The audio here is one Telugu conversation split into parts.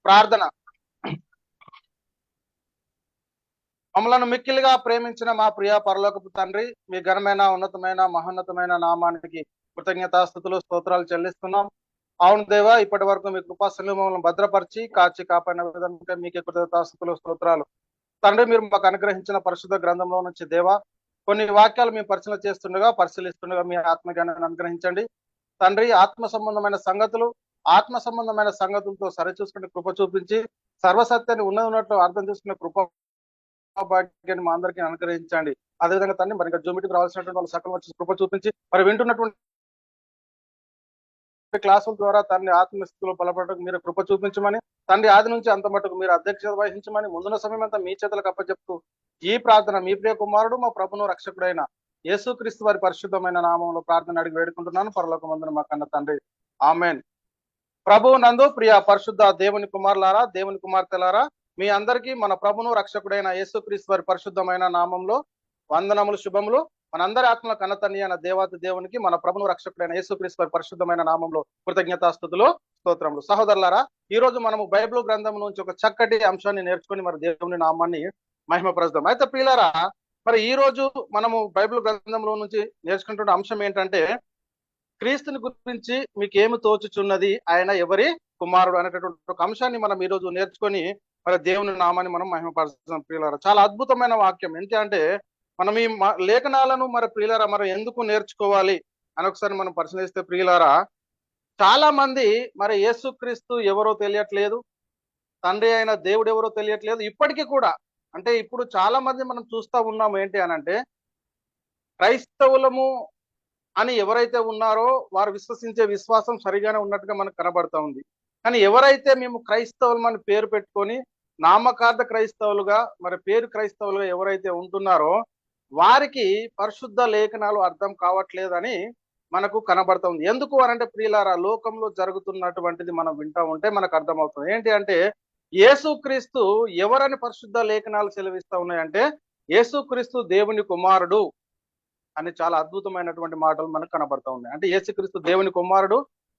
ప్రార్థన. మమ్మలను మిక్కిలిగా ప్రేమించిన మా ప్రియ పరలోకపు తండ్రి, మీ ఘనమైన ఉన్నతమైన మహోన్నతమైన నామానికి కృతజ్ఞతాస్తుతులు స్తోత్రాలు చెల్లిస్తున్నాం. అవును దేవా, ఇప్పటి వరకు మీ కృపా మమ్మల్ని భద్రపరిచి కాచి కాపాడిన విధంగా మీకే కృతజ్ఞతాస్తుతులు స్తోత్రాలు. తండ్రి, మీరు మాకు అనుగ్రహించిన పరిశుద్ధ గ్రంథంలో నుంచి దేవా కొన్ని వాక్యాలు మేము పరిశీలిస్తుండగా మీ ఆత్మజ్ఞానాన్ని అనుగ్రహించండి తండ్రి. ఆత్మ సంబంధమైన సంగతులతో సరిచూసుకునే కృప చూపించి సర్వసత్యాన్ని ఉన్నట్లు అర్థం చేసుకునే కృప భాగ్యాన్ని మా అందరికీ అనుగ్రహించండి. అదేవిధంగా తండ్రి, మరి ఇంకా జూమిటికి రావాల్సినటువంటి వాళ్ళు సకలం వచ్చి కృప చూపించి మరి వింటున్నటువంటి క్లాసుల ద్వారా తండ్రి ఆత్మస్థితిలో బలపడటం మీరు కృప చూపించమని, తండ్రి ఆది నుంచి అంత మటుకు మీరు అధ్యక్షత వహించమని, ముందున్న సమయం అంతా మీ చేతులకు అప్పచెప్తూ ఈ ప్రార్థన మీ ప్రియ కుమారుడు మా ప్రభును రక్షకుడైన యేసుక్రీస్తు వారి పరిశుద్ధమైన నామంలో ప్రార్థన అడిగి వేడుకుంటున్నాను. పరలోకమందున మా కన్న తండ్రి, ఆమెన్. ప్రభువు నందు ప్రియ పరిశుద్ధ దేవుని కుమారులారా, దేవుని కుమార్తెలారా, మీ అందరికీ మన ప్రభును రక్షకుడైన యేసుక్రీస్తు వారి పరిశుద్ధమైన నామంలో వందనములు, శుభములు. మనందరి ఆత్మల కన్నతని అయిన దేవాది దేవునికి, మన ప్రభును రక్షకుడైన యేసుక్రీస్తు వారి పరిశుద్ధమైన నామంలో కృతజ్ఞతాస్తుతులు, స్తోత్రములు. సహోదరులారా, ఈ రోజు మనము బైబిల్ గ్రంథం నుంచి ఒక చక్కటి అంశాన్ని నేర్చుకొని మరి దేవుని నామాన్ని మహిమపరుస్తాం. అయితే ప్రియులారా, మరి ఈ రోజు మనము బైబిల్ గ్రంథంలో నుంచి నేర్చుకుంటున్న అంశం ఏంటంటే, క్రీస్తుని గురించి మీకు ఏమి తోచుచున్నది, ఆయన ఎవరి కుమారుడు అనేటటువంటి ఒక అంశాన్ని మనం ఈ రోజు నేర్చుకొని మరి దేవుని నామాన్ని మనం మహిమపరుస్తాం. ప్రియులారా, చాలా అద్భుతమైన వాక్యం. ఏంటంటే, మనం ఈ లేఖనాలను మరి ప్రియులారా మరి ఎందుకు నేర్చుకోవాలి అని ఒకసారి మనం పరిశీలిస్తే ప్రియులారా, చాలా మంది మరి యేసుక్రీస్తు ఎవరో తెలియట్లేదు, తండ్రి అయిన దేవుడు ఎవరో తెలియట్లేదు. ఇప్పటికీ కూడా అంటే ఇప్పుడు చాలా మంది మనం చూస్తూ ఉన్నాం. ఏంటి అనంటే, క్రైస్తవులము అని ఎవరైతే ఉన్నారో వారు విశ్వసించే విశ్వాసం సరిగానే ఉన్నట్టుగా మనకు కనబడతా ఉంది. కానీ ఎవరైతే మేము క్రైస్తవులమని పేరు పెట్టుకొని నామకార్థ క్రైస్తవులుగా మరి పేరు క్రైస్తవులుగా ఎవరైతే ఉంటున్నారో వారికి పరిశుద్ధ లేఖనాలు అర్థం కావట్లేదని మనకు కనబడతా ఉంది. ఎందుకు అనంటే ప్రియులారా, లోకంలో జరుగుతున్నటువంటిది మనం వింటా ఉంటే మనకు అర్థమవుతుంది. ఏంటి అంటే, యేసుక్రీస్తు ఎవరని పరిశుద్ధ లేఖనాలు సెలవిస్తా ఉన్నాయంటే, యేసుక్రీస్తు దేవుని కుమారుడు అని చాలా అద్భుతమైనటువంటి మాటలు మనకు కనబడతా ఉన్నాయి. అంటే యేసుక్రీస్తు దేవుని కుమారుడు,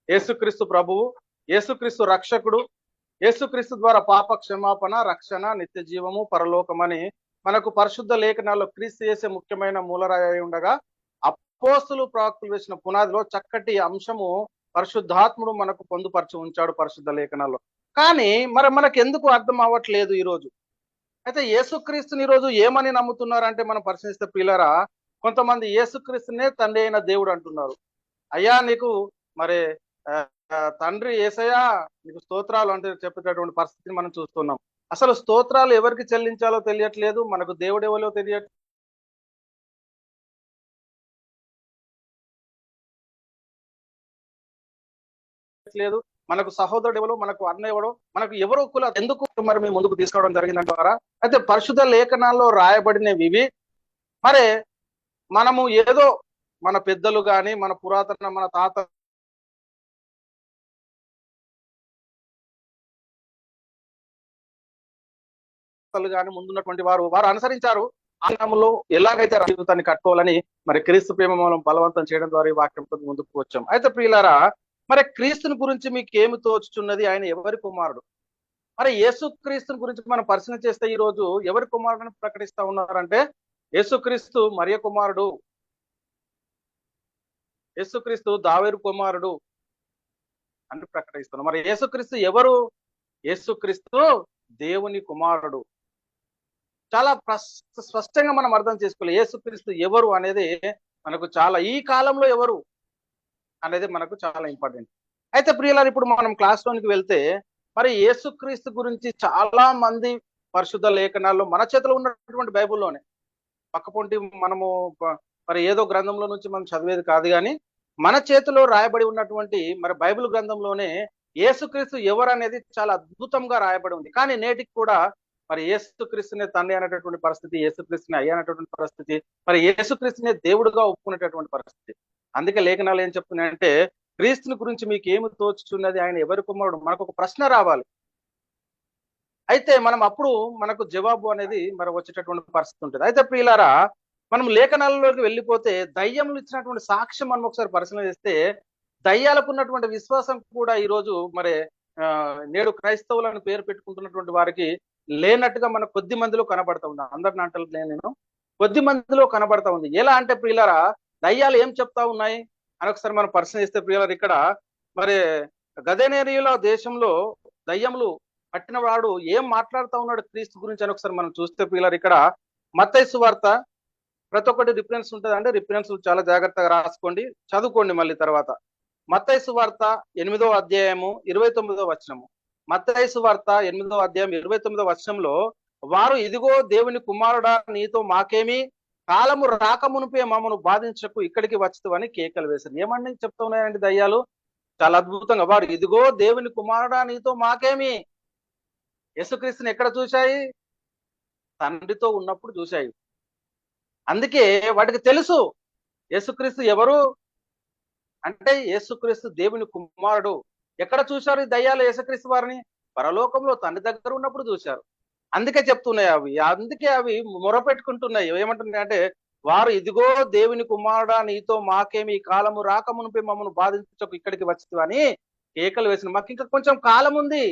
యేసుక్రీస్తు ప్రభువు, యేసుక్రీస్తు రక్షకుడు, యేసుక్రీస్తు ద్వారా పాప క్షమాపణ, రక్షణ, నిత్య జీవము, పరలోకమని మనకు పరిశుద్ధ లేఖనాల్లో క్రీస్తు చేసే ముఖ్యమైన మూలరాయి ఉండగా, అపోస్తులు ప్రవక్తలు వేసిన పునాదిలో చక్కటి అంశము పరిశుద్ధాత్ముడు మనకు పొందుపరిచి ఉంచాడు పరిశుద్ధ లేఖనాల్లో. కానీ మరి మనకు ఎందుకు అర్థం అవ్వట్లేదు ఈరోజు? అయితే యేసుక్రీస్తుని ఈరోజు ఏమని నమ్ముతున్నారంటే మనం పరిశీలిస్తే ప్రియులారా, కొంతమంది యేసుక్రీస్తునే తండ్రి అయిన దేవుడు అంటున్నారు. అయ్యా నీకు మరి తండ్రి యేసయ్యా నీకు స్తోత్రాలు అంటే చెప్పేటటువంటి పరిస్థితిని మనం చూస్తున్నాం. అసలు స్తోత్రాలు ఎవరికి చెల్లించాలో తెలియట్లేదు, మనకు దేవుడు ఎవరో తెలియట్లేదు, మనకు సహోదరుడు ఎవరో, మనకు అన్న ఎవడో, మనకు ఎవరో కుల ఎందుకు మరి మేము ముందుకు తీసుకోవడం జరిగిందంటారా? అయితే పరిశుద్ధ లేఖనాల్లో రాయబడినవి మరి మనము ఏదో మన పెద్దలు కానీ మన పురాతన మన తాత కానీ ముందున్నటువంటి వారు అనుసరించారు. ఆనంలో ఎలాగైతే జీవితాన్ని కట్టుకోవాలని మరి క్రీస్తు ప్రేమ మనం బలవంతం చేయడం ద్వారా ఈ వాక్యంతో ముందుకు వచ్చాం. అయితే ప్రియులారా, మరి క్రీస్తుని గురించి మీకు ఏమి తోచుచున్నది, ఆయన ఎవరి కుమారుడు? మరి యేసుక్రీస్తుని గురించి మనం పరిశీలన చేస్తే ఈ రోజు ఎవరి కుమారుడని ప్రకటిస్తా ఉన్నారంటే, యేసుక్రీస్తు మరియ కుమారుడు, యేసుక్రీస్తు దావీదు కుమారుడు అని ప్రకటిస్తున్నాం. మరి యేసుక్రీస్తు ఎవరు? యేసుక్రీస్తు దేవుని కుమారుడు. చాలా స్పష్టంగా మనం అర్థం చేసుకోవాలి. యేసుక్రీస్తు ఎవరు అనేది మనకు చాలా, ఈ కాలంలో ఎవరు అనేది మనకు చాలా ఇంపార్టెంట్. అయితే ప్రియులారా, ఇప్పుడు మనం క్లాస్ లోనికి వెళ్తే మరి యేసుక్రీస్తు గురించి చాలా మంది పరిశుద్ధ లేఖనాల్లో మన చేతిలో ఉన్నటువంటి బైబిల్లోనే, పక్కపొంటి మనము మరి ఏదో గ్రంథంలో నుంచి మనం చదివేది కాదు, కానీ మన చేతిలో రాయబడి ఉన్నటువంటి మరి బైబిల్ గ్రంథంలోనే యేసుక్రీస్తు ఎవరు అనేది చాలా అద్భుతంగా రాయబడి ఉంది. కానీ నేటికి కూడా మరి యేసుక్రీస్తునే తండ్రి అనేటటువంటి పరిస్థితి, యేసుక్రీస్తుని అయ్యా అనేటటువంటి పరిస్థితి, మరి యేసుక్రీస్తునే దేవుడుగా ఒప్పుకునేటటువంటి పరిస్థితి. అందుకే లేఖనాలు ఏం చెప్తున్నాయంటే, క్రీస్తుని గురించి మీకు ఏమి తోచుచున్నది, ఆయన ఎవరి కుమారుడు? మనకు ఒక ప్రశ్న రావాలి. అయితే మనం అప్పుడు మనకు జవాబు అనేది మరి వచ్చేటటువంటి పరిస్థితి ఉంటుంది. అయితే ప్రియులారా, మనం లేఖనాలలోకి వెళ్ళిపోతే దయ్యములు ఇచ్చినటువంటి సాక్ష్యం మనం ఒకసారి పరిశీలన చేస్తే, దయ్యాలకు ఉన్నటువంటి విశ్వాసం కూడా ఈరోజు మరి నేడు క్రైస్తవులను పేరు పెట్టుకుంటున్నటువంటి వారికి లేనట్టుగా మన కొద్ది మందిలో కనబడతా ఉంది. అందరిని అంటలేదు నేను, కొద్ది మందిలో కనబడతా ఉంది. ఎలా అంటే ప్రియులారా, దయ్యాలు ఏం చెప్తా ఉన్నాయి అని ఒకసారి మనం పరిశీలిస్తే ప్రియులారు, ఇక్కడ మరి గదనేరియుల దేశంలో దయ్యములు పట్టిన వాడు ఏం మాట్లాడుతా ఉన్నాడు క్రీస్తు గురించి అని ఒకసారి మనం చూస్తే ప్రియులారు, ఇక్కడ మత్తయి సువార్త, ప్రతి ఒక్కటి రిఫరెన్స్ ఉంటుంది అంటే రిఫరెన్స్ చాలా జాగ్రత్తగా రాసుకోండి, చదువుకోండి మళ్ళీ తర్వాత. మత్తయి సువార్త 8వ అధ్యాయము 29వ వచనము. మత్తయి సువార్త 8వ అధ్యాయం 29వ వచనంలో, వారు ఇదిగో దేవుని కుమారుడా నీతో మాకేమి, కాలము రాకమునిపే మమ్మను బాధించకు, ఇక్కడికి వచ్చువని కేకలు వేశారు. ఏమని చెప్తా ఉన్నాయండి దయ్యాలు? చాలా అద్భుతంగా, వారు ఇదిగో దేవుని కుమారుడా నీతో మాకేమి. యేసుక్రీస్తుని ఎక్కడ చూశాయి? తండ్రితో ఉన్నప్పుడు చూశాయి. అందుకే వాటికి తెలుసు యేసుక్రీస్తు ఎవరు అంటే, యేసుక్రీస్తు దేవుని కుమారుడు. ఎక్కడ చూశారు ఈ దయ్యాలు యేసుక్రీస్తు వారిని? పరలోకంలో తండ్రి దగ్గర ఉన్నప్పుడు చూశారు. అందుకే చెప్తున్నాయి అవి, అందుకే అవి మొరపెట్టుకుంటున్నాయి. ఏమంటున్నాయి అంటే, వారు ఇదిగో దేవుని కుమారుడా నీతో మాకేమి, కాలము రాకమునిపై మమ్మల్ని బాధించకు, ఇక్కడికి వచ్చి అని కేకలు వేసిన. మాకు ఇంకా కొంచెం కాలం ఉంది,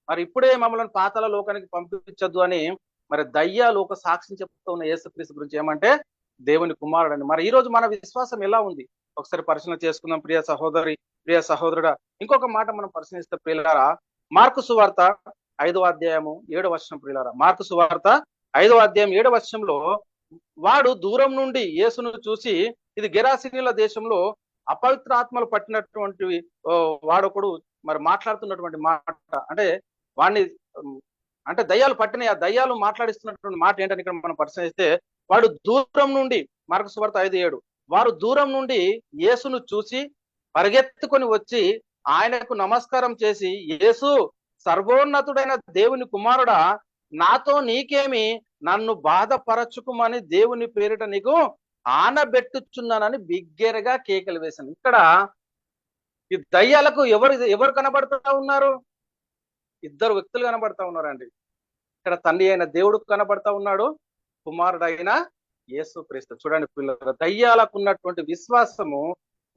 మరి ఇప్పుడే మమ్మల్ని పాతాళ లోకానికి పంపించద్దు అని మరి దయ్యాలు ఒక సాక్ష్యం చెప్తూ ఉన్న యేసుక్రీస్తు గురించి ఏమంటే దేవుని కుమారుడు అని. మరి ఈ రోజు మన విశ్వాసం ఎలా ఉంది ఒకసారి పరిశీలన చేసుకుందాం ప్రియ సహోదరి, ప్రియ సహోదరుడా. ఇంకొక మాట మనం పరిశీలిస్తే ప్రియులారా, మార్కు సువార్త 5వ అధ్యాయము 7వ వచనం ప్రియులారా, మార్కు సువార్త 5వ అధ్యాయం 7వ వచనంలో, వాడు దూరం నుండి యేసును చూసి, ఇది గెరాసీనీల దేశంలో అపవిత్రాత్మలు పట్టినటువంటి వాడొకడు మరి మాట్లాడుతున్నటువంటి మాట, అంటే వాడిని అంటే దయ్యాలు పట్టిన ఆ దయ్యాలు మాట్లాడిస్తున్నటువంటి మాట ఏంటని ఇక్కడ మనం పరిశీలిస్తే, వాడు దూరం నుండి, మార్కు సువార్త 5:7, వారు దూరం నుండి యేసును చూసి పరిగెత్తుకొని వచ్చి ఆయనకు నమస్కారం చేసి, యేసు సర్వోన్నతుడైన దేవుని కుమారుడా, నాతో నీకేమి, నన్ను బాధపరచుకుమని దేవుని పేరిట నీకు ఆనబెట్టుచున్నానని బిగ్గరగా కేకలు వేశాను. ఇక్కడ ఈ దయ్యాలకు ఎవరు కనబడుతూ ఉన్నారు? ఇద్దరు వ్యక్తులు కనబడతా ఉన్నారండి. ఇక్కడ తండ్రి అయిన దేవుడు కనబడతా ఉన్నాడు, కుమారుడైన యేసుక్రీస్తు. చూడండి పిల్లలు, దయ్యాలకు ఉన్నటువంటి విశ్వాసము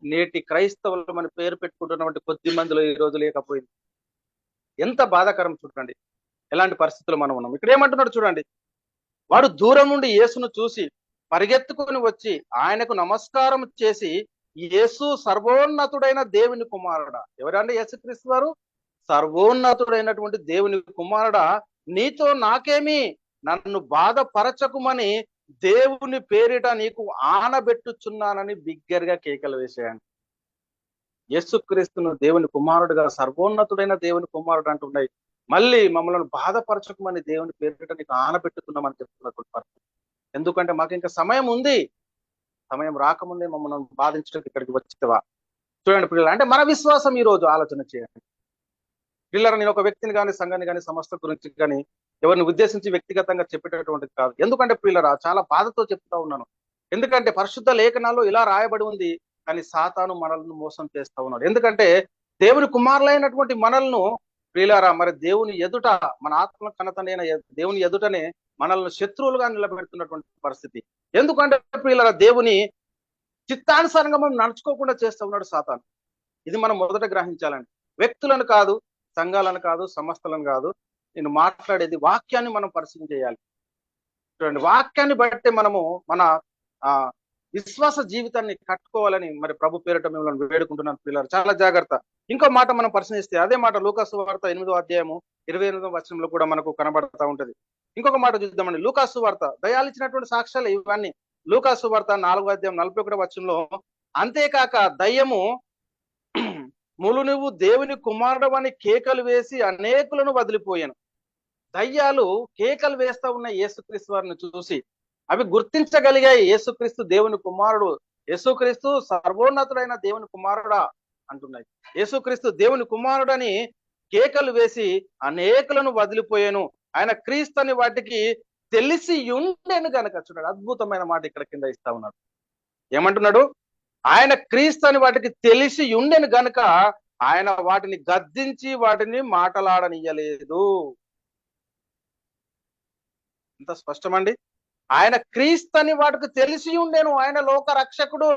నేటి క్రైస్తవులు మన పేరు పెట్టుకుంటున్నటువంటి కొద్ది మందిలో ఈ రోజు లేకపోయింది. ఎంత బాధాకరం చూడండి, ఎలాంటి పరిస్థితులు మనం ఉన్నాం. ఇక్కడ ఏమంటున్నాడు చూడండి, వాడు దూరం నుండి యేసును చూసి పరిగెత్తుకొని వచ్చి ఆయనకు నమస్కారం చేసి, యేసు సర్వోన్నతుడైన దేవుని కుమారుడా. ఎవరండి యేసుక్రీస్తు వారు? సర్వోన్నతుడైనటువంటి దేవుని కుమారుడా, నీతో నాకేమి, నన్ను బాధపరచకుమని దేవుని పేరిట నీకు ఆనబెట్టుచున్నానని బిగ్గరగా కేకలు వేసేయండి. యేసుక్రీస్తును దేవుని కుమారుడుగా, సర్వోన్నతుడైన దేవుని కుమారుడు అంటున్నాయి. మళ్ళీ మమ్మల్ని బాధపరచకమని దేవుని పేరిట నీకు ఆనబెట్టుకున్నామని చెప్తున్నటువంటి పరిస్థితి. ఎందుకంటే మాకు ఇంకా సమయం ఉంది, సమయం రాకముందే మమ్మల్ని బాధించడానికి ఇక్కడికి వచ్చితవా. చూడండి పిల్లలు, అంటే మన విశ్వాసం ఈ రోజు ఆలోచన చేయండి పిల్లలు. నేను ఒక వ్యక్తిని కానీ, సంఘాన్ని కానీ, సంస్థ గురించి కానీ ఎవరిని ఉద్దేశించి వ్యక్తిగతంగా చెప్పేటటువంటిది కాదు. ఎందుకంటే పిల్లరా, చాలా బాధతో చెప్తా ఉన్నాను. ఎందుకంటే పరిశుద్ధ లేఖనాల్లో ఇలా రాయబడి ఉంది, కానీ సాతాను మనల్ని మోసం చేస్తా ఉన్నాడు. ఎందుకంటే దేవుని కుమారులైనటువంటి మనల్ని ప్రియులారా, మరి దేవుని ఎదుట, మన ఆత్మ కనతనైన దేవుని ఎదుటనే మనల్ని శత్రువులుగా నిలబెడుతున్నటువంటి పరిస్థితి. ఎందుకంటే ప్రియులారా, దేవుని చిత్తానుసారంగా మనం నడుచుకోకుండా చేస్తూ ఉన్నాడు సాతాను. ఇది మనం మొదట గ్రహించాలండి. వ్యక్తులను కాదు, సంఘాలను కాదు, సంస్థలను కాదు, నేను మాట్లాడేది వాక్యాన్ని మనం పరిశీలన చేయాలి. చూడండి, వాక్యాన్ని బట్టి మనము మన విశ్వాస జీవితాన్ని కట్టుకోవాలని మరి ప్రభు పేరిట మిమ్మల్ని వేడుకుంటున్నాను పిల్లలు. చాలా జాగ్రత్త. ఇంకో మాట మనం పరిశీలిస్తే అదే మాట లూకాసు వార్త 8వ అధ్యాయము 28వ వచనంలో కూడా మనకు కనబడతా ఉంటది. ఇంకొక మాట చూద్దామండి, లూకాసు వార్త, దయాలిచ్చినటువంటి సాక్ష్యాలు ఇవన్నీ. లూకాసు వార్త 4వ అధ్యాయం 41వ వచనంలో, అంతేకాక దయ్యము ములు నువ్వు దేవుని కుమారుడు అని కేకలు వేసి అనేకులను వదిలిపోయాను. దయ్యాలు కేకలు వేస్తా ఉన్న యేసుక్రీస్తు వారిని చూసి అవి గుర్తించగలిగాయి, యేసుక్రీస్తు దేవుని కుమారుడు, యేసుక్రీస్తు సర్వోన్నతుడైన దేవుని కుమారుడా అంటున్నాయి. యేసుక్రీస్తు దేవుని కుమారుడని కేకలు వేసి అనేకులను వదిలిపోయాను, ఆయన క్రీస్తు అని వాటికి తెలిసి ఉండేను గనక. చూడండి, అద్భుతమైన మాట ఇక్కడ కింద ఇస్తా ఉన్నాడు. ఏమంటున్నాడు? ఆయన క్రీస్తు అని వాటికి తెలిసి ఉండెను గనుక ఆయన వాటిని గద్దించి వాటిని మాటలాడనియ్యలేదు. ఇంత స్పష్టమండి. ఆయన క్రీస్తు అని వాటికి తెలిసి ఉండేను, ఆయన లోక రక్షకుడు,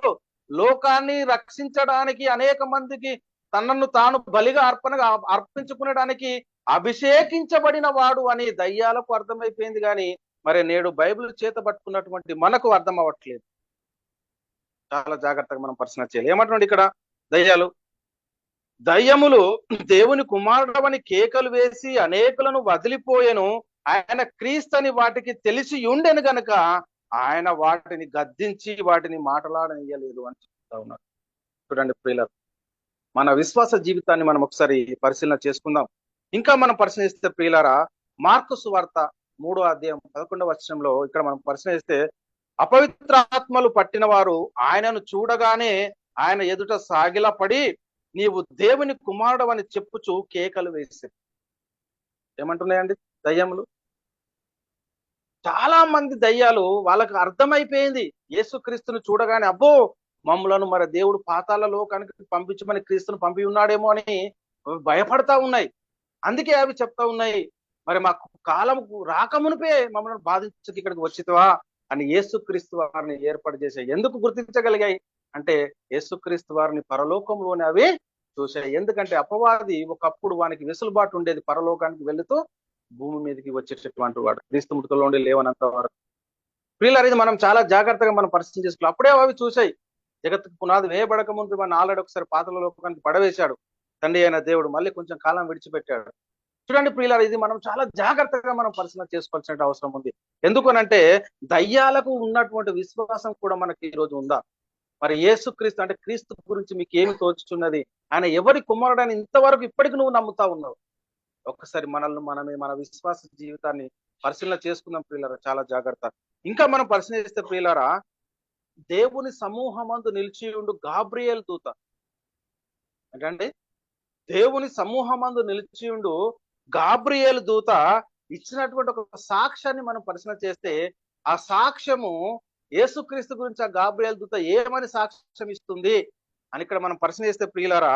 లోకాన్ని రక్షించడానికి అనేక మందికి తనను తాను బలిగా అర్పించుకునడానికి అభిషేకించబడిన వాడు అని దయ్యాలకు అర్థమైపోయింది, కానీ మరి నేడు బైబిల్ చేత పట్టుకున్నటువంటి మనకు అర్థం అవ్వట్లేదు. చాలా జాగ్రత్తగా మనం పరిశీలన చేయాలి. ఏమంటున్నాడు ఇక్కడ? దయ్యాలు, దయ్యములు దేవుని కుమారుడవని కేకలు వేసి అనేకులను వదిలిపోయెను. ఆయన క్రీస్తని వాటికి తెలిసి ఉండెను గనుక ఆయన వాటిని గద్దించి వాటిని మాట్లాడనియ్యలేదు అని చెప్తా ఉన్నాడు. చూడండి ప్రియులారా, మన విశ్వాస జీవితాన్ని మనం ఒకసారి పరిశీలన చేసుకుందాం. ఇంకా మనం పరిశీలిస్తే ప్రియులారా, మార్కు సువార్త 3వ అధ్యాయం 11వ వచనంలో ఇక్కడ మనం పరిశీలిస్తే, అపవిత్ర ఆత్మలు పట్టిన వారు ఆయనను చూడగానే ఆయన ఎదుట సాగిలపడి నీవు దేవుని కుమారుడవని చెప్పుచు కేకలు వేశారు. ఏమంటున్నాయండి దయ్యములు? చాలా మంది దయ్యాలు వాళ్ళకు అర్థమైపోయింది, యేసుక్రీస్తును చూడగానే అబ్బో మమ్ములను మరి దేవుడు పాతాళ లోకానికి పంపించమని క్రీస్తును పంపి ఉన్నాడేమో అని భయపడతా ఉన్నాయి. అందుకే అవి చెప్తా ఉన్నాయి, మరి మాకు కాలం రాకమునిపే మమ్మల్ని బాధించక ఇక్కడికి వచ్చితవా అని యేసుక్రీస్తు వారిని ఏర్పాటు చేశాయి. ఎందుకు గుర్తించగలిగాయి అంటే యేసుక్రీస్తు వారిని పరలోకంలోనే అవి చూశాయి. ఎందుకంటే అపవాది ఒకప్పుడు వానికి వెసులుబాటు ఉండేది, పరలోకానికి వెళుతూ భూమి మీదకి వచ్చేటటువంటి వాడు, క్రీస్తు మృతుల్లో ఉండి లేవనంత వరకు. ప్రియులారా, ఇది మనం చాలా జాగ్రత్తగా మనం పరిస్థితి చేసుకోవాలి. అప్పుడే అవి చూశాయి. జగత్తుకు పునాది వేయబడక ముందు మన ఆల్రెడీ ఒకసారి పాతాళ లోకానికి పడవేశాడు తండ్రి అయిన దేవుడు, మళ్ళీ కొంచెం కాలం విడిచిపెట్టాడు. చూడండి ప్రియులారా, ఇది మనం చాలా జాగ్రత్తగా మనం పరిశీలన చేసుకోవాల్సిన అవసరం ఉంది. ఎందుకనంటే దయ్యాలకు ఉన్నటువంటి విశ్వాసం కూడా మనకి ఈ రోజు ఉందా? మరి యేసుక్రీస్తు అంటే క్రీస్తు గురించి మీకు ఏమి తోచుతున్నది? ఆయన ఎవరి కుమారుడని ఇంతవరకు ఇప్పటికి నువ్వు నమ్ముతా ఉన్నావు? ఒక్కసారి మనమే మన విశ్వాస జీవితాన్ని పరిశీలన చేసుకుందాం ప్రియులారా, చాలా జాగ్రత్త. ఇంకా మనం పరిశీలిస్తే ప్రియులారా, దేవుని సమూహమందు నిలిచి ఉండు గాబ్రియేల్ దూత అంటే దేవుని సమూహమందు నిలిచి ఉండు గాబ్రియేల్ దూత ఇచ్చినటువంటి ఒక సాక్ష్యాన్ని మనం పరిశీలన చేస్తే, ఆ సాక్ష్యము యేసుక్రీస్తు గురించి ఆ గాబ్రియేల్ దూత ఏమని సాక్ష్యం ఇస్తుంది అని ఇక్కడ మనం పరిశీలిస్తే ప్రియులారా,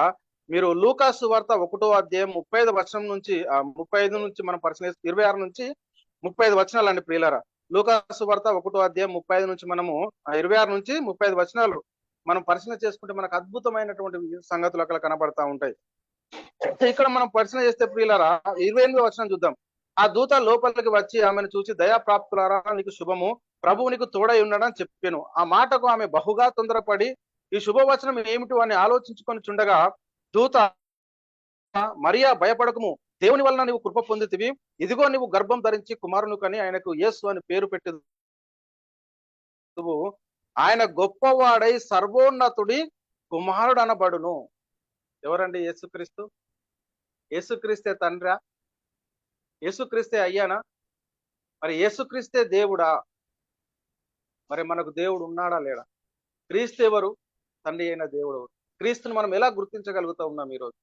మీరు లూకా సువార్త 1వ అధ్యాయం 35వ వచనం నుంచి 35 నుంచి మనం పరిశీలిస్తే 26 నుంచి 35 వచనాలు అండి ప్రియులారా. లూకా సువార్త 1వ అధ్యాయం 35 నుంచి మనము 26 నుంచి 35 వచనాలు మనం పరిశీలన చేసుకుంటే మనకు అద్భుతమైనటువంటి సంగతులు అక్కడ కనబడతా ఉంటాయి. ఇక్కడ మనం పరిశీలన చేస్తే ప్రియులారా, 28వ వచనం చూద్దాం. ఆ దూత లోపలికి వచ్చి ఆమెను చూసి, దయాప్రాప్తులారా నీకు శుభము, ప్రభువు నీకు తోడై ఉన్నాడని చెప్పాను. ఆ మాటకు ఆమె బహుగా తొందరపడి ఈ శుభవచనం ఏమిటి అని ఆలోచించుకొని చుండగా దూత, మరియా భయపడకము, దేవుని వలన నీవు కృప పొందితివి, ఇదిగో నీవు గర్భం ధరించి కుమారుని కని ఆయనకు యేసు అని పేరు పెట్టెదవు, ఆయన గొప్పవాడై సర్వోన్నతుడి కుమారుడు అనబడును. ఎవరండి యేసుక్రీస్తు? యేసుక్రీస్తే తండ్రా? యేసుక్రీస్తే అయ్యానా? మరి యేసుక్రీస్తే దేవుడా? మరి మనకు దేవుడు ఉన్నాడా లేడా? క్రీస్తు ఎవరు? తండ్రి అయిన దేవుడు. క్రీస్తుని మనం ఎలా గుర్తించగలుగుతా ఉన్నాం ఈరోజు?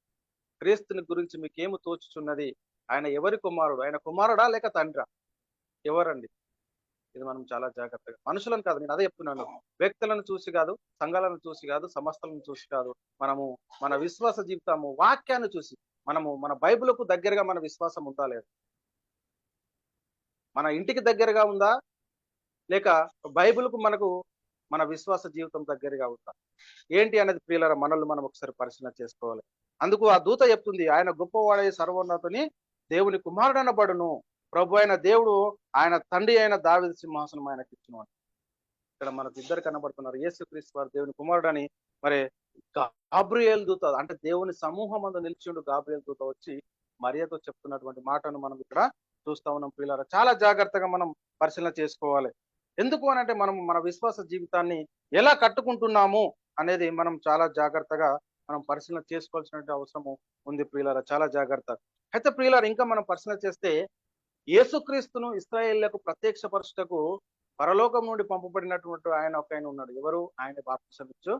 క్రీస్తుని గురించి మీకేమి తోచుచున్నది? ఆయన ఎవరి కుమారుడు? ఆయన కుమారుడా లేక తండ్రా? ఎవరండి? ఇది మనం చాలా జాగ్రత్తగా, మనుషులను కాదు, నేను అదే చెప్తున్నాను, వ్యక్తులను చూసి కాదు, సంఘాలను చూసి కాదు, సమస్తలను చూసి కాదు, మనము మన విశ్వాస జీవితము వాక్యాన్ని చూసి, మనము మన బైబిల్కు దగ్గరగా మన విశ్వాసం ఉందా లేదా? మన ఇంటికి దగ్గరగా ఉందా లేక బైబిల్కు మనకు మన విశ్వాస జీవితం దగ్గరగా ఉందా? ఏంటి అనేది ప్రియులారా మనల్ని మనం ఒకసారి పరిశీలన చేసుకోవాలి. అందుకు ఆ దూత చెప్తుంది, ఆయన గొప్పవాడై సర్వోన్నతుని దేవుని కుమారుడనబడును, ప్రభు అయిన దేవుడు ఆయన తండ్రి అయిన దావీదు సింహాసనం ఆయనకి ఇచ్చినవాడు. ఇక్కడ మనకు ఇద్దరు కనబడుతున్నారు, యేసుక్రీస్తు వారు దేవుని కుమారుడని. మరి గాబ్రియేల్ దూత అంటే దేవుని సమూహం అందు నిలిచిండు గాబ్రియేల్ దూత వచ్చి మరియతో చెప్తున్నటువంటి మాటను మనం ఇక్కడ చూస్తా ఉన్నాం ప్రియులారా. చాలా జాగ్రత్తగా మనం పరిశీలన చేసుకోవాలి. ఎందుకు అని అంటే మనం మన విశ్వాస జీవితాన్ని ఎలా కట్టుకుంటున్నాము అనేది మనం చాలా జాగ్రత్తగా మనం పరిశీలన చేసుకోవాల్సిన అవసరం ఉంది ప్రియులారా, చాలా జాగ్రత్త. అయితే ప్రియులారా, ఇంకా మనం పరిశీలన చేస్తే యేసుక్రీస్తును ఇశ్రాయేళ్లకు ప్రత్యక్షపరచుటకు పరలోకం నుండి పంపబడినటువంటి ఆయన ఒక ఆయన ఉన్నాడు. ఎవరు? ఆయన బాప్తిసమిచ్చు